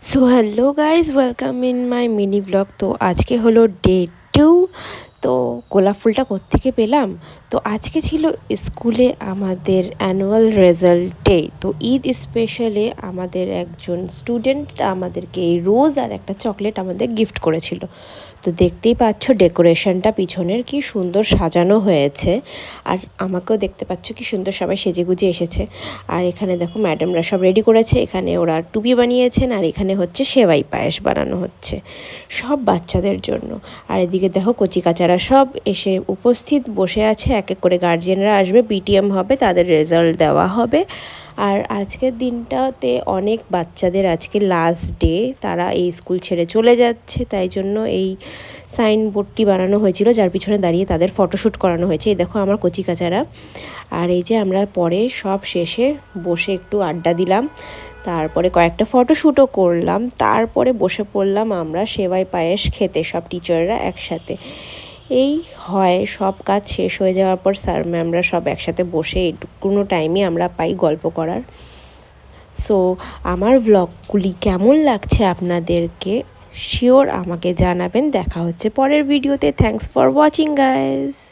So hello guys, welcome in my mini blog. তো আজকে হলো ডে 2। তো গোলাপ ফুলটা কোত্থেকে পেলাম? তো আজকে ছিল স্কুলে আমাদের অ্যানুয়াল রেজাল্ট ডে। তো ঈদ স্পেশালে আমাদের একজন স্টুডেন্ট আমাদেরকে এই রোজ আর একটা চকলেট আমাদের গিফট করেছিল। তো দেখতেই পাচ্ছ ডেকোরেশনটা পিছনের কি সুন্দর সাজানো হয়েছে, আর আমাকেও দেখতে পাচ্ছ কি সুন্দর সবাই সেজেগুজে এসেছে। আর এখানে দেখো ম্যাডামরা সব রেডি করেছে, এখানে ওরা টুপি বানিয়েছেন, আর এখানে হচ্ছে সেমাই পায়েস বানানো হচ্ছে সব বাচ্চাদের জন্য। আর এদিকে দেখো কচিকাচারা সব এসে উপস্থিত বসে আছে, এক এক করে গার্জিয়ানরা আসবে, পিটিএম হবে, তাদের রেজাল্ট দেওয়া হবে। আর আজকের দিনটাতে অনেক বাচ্চাদের আজকে লাস্ট ডে, তারা এই স্কুল ছেড়ে চলে যাচ্ছে, তাই জন্য এই সাইনবোর্ডটি বানানো হয়েছিল, যার পিছনে দাঁড়িয়ে তাদের ফটোশ্যুট করানো হয়েছে। এই দেখো আমার কচিকাচারা। আর এই যে আমরা পরে সব শেষে বসে একটু আড্ডা দিলাম, তারপরে কয়েকটা ফটোশ্যুটও করলাম, তারপরে বসে পড়লাম আমরা সেমাই পায়েস খেতে সব টিচাররা একসাথে। এই হয় সব কাজ শেষ হয়ে যাওয়ার পর স্যার ম্যামরা সব একসাথে বসে এইটুকুনো টাইমই আমরা পাই গল্প করার। সো আমার ভ্লগগুলি কেমন লাগছে আপনাদেরকে শিওর আমাকে জানাবেন। দেখা হচ্ছে পরের ভিডিওতে। Thanks for watching guys.